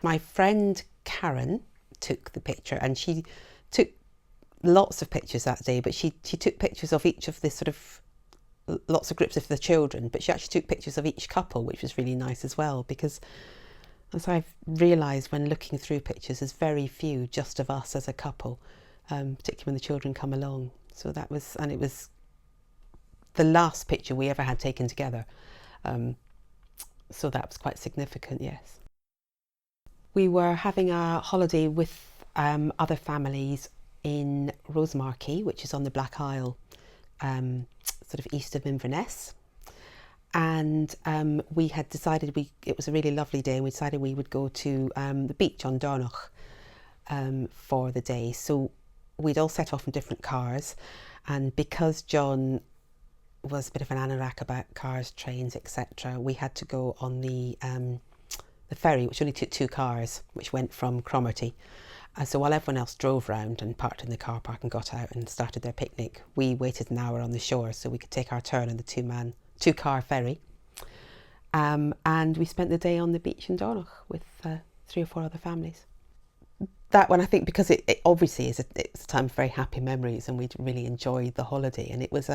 My friend Karen took the picture, and she took lots of pictures that day, but she took pictures of each of the sort of lots of groups of the children, but she actually took pictures of each couple, which was really nice as well, because as I've realised when looking through pictures, there's very few just of us as a couple, particularly when the children come along. So that was, and it was the last picture we ever had taken together. So that was quite significant, yes. We were having a holiday with other families in Rosemarkie, which is on the Black Isle, sort of east of Inverness. And we had decided it was a really lovely day, and we decided we would go to the beach on Dornoch for the day. So we'd all set off in different cars, and because John was a bit of an anorak about cars, trains, etc., we had to go on the ferry, which only took 2 cars, which went from Cromarty. So while everyone else drove round and parked in the car park and got out and started their picnic, we waited an hour on the shore so we could take our turn on the 2-car ferry. And we spent the day on the beach in Dornoch with 3 or 4 other families. That one, I think, because it obviously it's a time of very happy memories, and we really enjoyed the holiday. And it was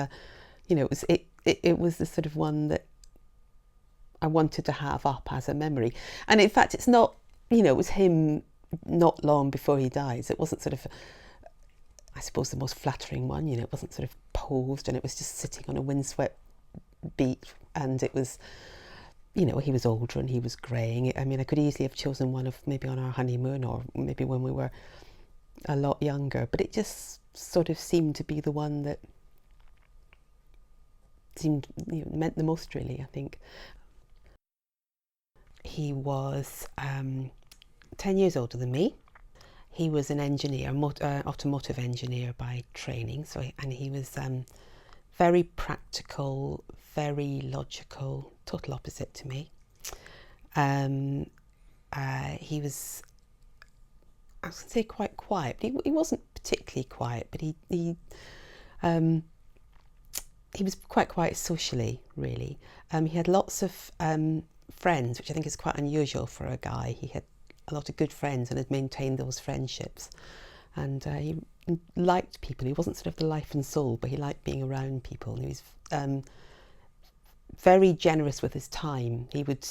it was the sort of one that I wanted to have up as a memory. And in fact, it's not, it was him not long before he dies. It wasn't sort of, I suppose, the most flattering one. It wasn't sort of posed, and it was just sitting on a windswept beach, and it was, he was older and he was greying. I mean, I could easily have chosen one of maybe on our honeymoon, or maybe when we were a lot younger, but it just sort of seemed to be the one that seemed meant the most, really, I think. He was 10 years older than me. He was an engineer, automotive engineer by training. And he was very practical, very logical, total opposite to me. He was, I was going to say, quite quiet, but he wasn't particularly quiet, but he was quite quiet socially, really. He had lots of friends, which I think is quite unusual for a guy. He had a lot of good friends and had maintained those friendships. And he liked people. He wasn't sort of the life and soul, but he liked being around people. And he was very generous with his time. He would,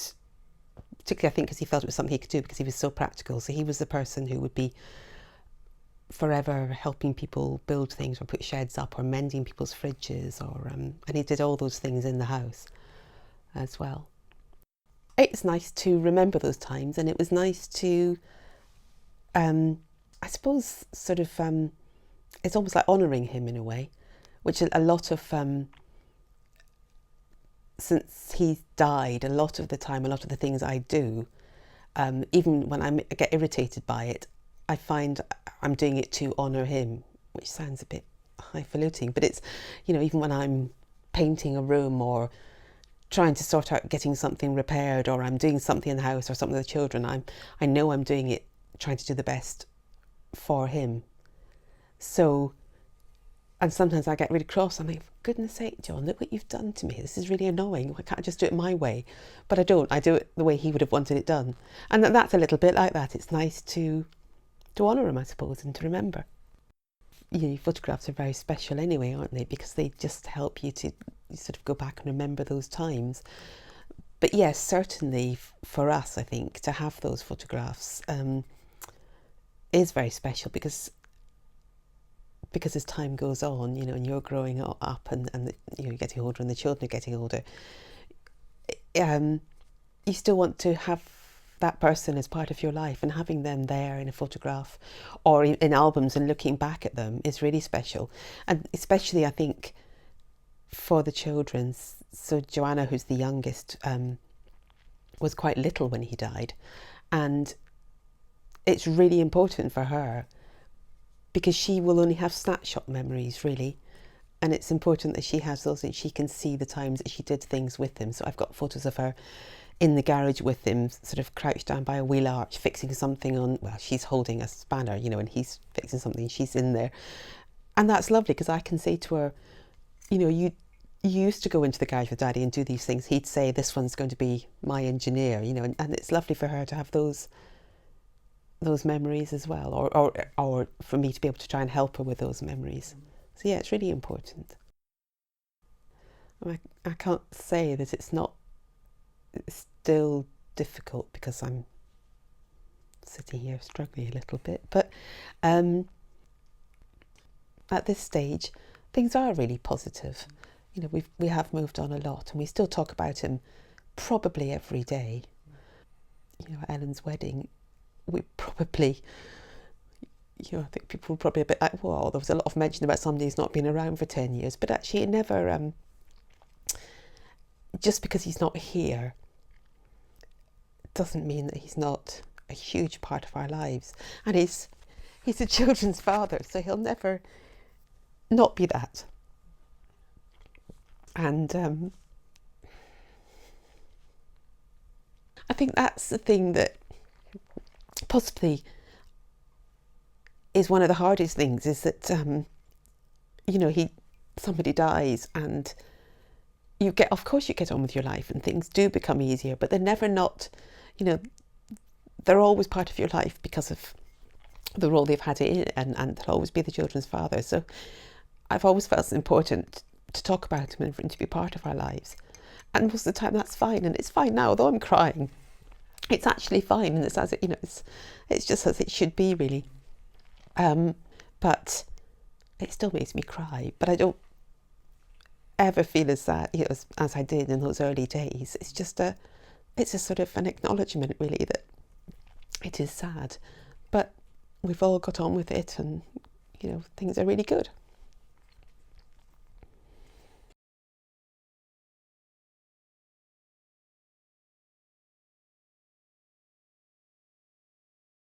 particularly I think because he felt it was something he could do because he was so practical. So he was the person who would be forever helping people build things or put sheds up or mending people's fridges, or and he did all those things in the house as well. It's nice to remember those times, and it was nice to, I suppose, sort of, it's almost like honouring him in a way, which a lot of, since he's died, a lot of the time, a lot of the things I do, even when I get irritated by it, I find I'm doing it to honour him, which sounds a bit highfalutin, but it's, even when I'm painting a room or trying to sort out getting something repaired, or I'm doing something in the house or something with the children, I know I'm doing it trying to do the best for him. So, and sometimes I get really cross. I'm like, for goodness sake, John, look what you've done to me. This is really annoying. Why can't I just do it my way? But I don't. I do it the way he would have wanted it done. And that's a little bit like that. It's nice to honour him, I suppose, and to remember. Photographs are very special anyway, aren't they? Because they just help you to sort of go back and remember those times. But yes, certainly for us, I think, to have those photographs is very special because as time goes on, and you're growing up and you're getting older and the children are getting older, you still want to have that person as part of your life, and having them there in a photograph or in albums and looking back at them is really special. And especially, I think, for the children. So Joanna, who's the youngest, was quite little when he died, and it's really important for her because she will only have snapshot memories, really, and it's important that she has those, and she can see the times that she did things with him. So I've got photos of her in the garage with him, sort of crouched down by a wheel arch, fixing something on, well, she's holding a spanner, and he's fixing something, she's in there. And that's lovely because I can say to her, you used to go into the garage with Daddy and do these things. He'd say, this one's going to be my engineer, and it's lovely for her to have those those memories as well, or for me to be able to try and help her with those memories. So yeah, it's really important. I can't say that it's still difficult, because I'm sitting here struggling a little bit, but at this stage things are really positive. You know, we have moved on a lot, and we still talk about him probably every day. You know, at Ellen's wedding, we probably, you know, I think people were probably a bit like, well, there was a lot of mention about somebody who's not been around for 10 years, but actually it never, just because he's not here doesn't mean that he's not a huge part of our lives. And he's a children's father, so he'll never not be that. And I think that's the thing that possibly is one of the hardest things, is that you know, somebody dies, and of course you get on with your life and things do become easier, but they're never not, you know, they're always part of your life because of the role they've had in it, and they'll always be the children's father. So I've always felt it's important to talk about him and for him to be part of our lives. And most of the time that's fine, and it's fine now, although I'm crying. It's actually fine, and it's as it, you know, it's just as it should be, really. But it still makes me cry. But I don't ever feel as that, you know, as I did in those early days. It's just it's a sort of an acknowledgement, really, that it is sad, but we've all got on with it, and you know, things are really good.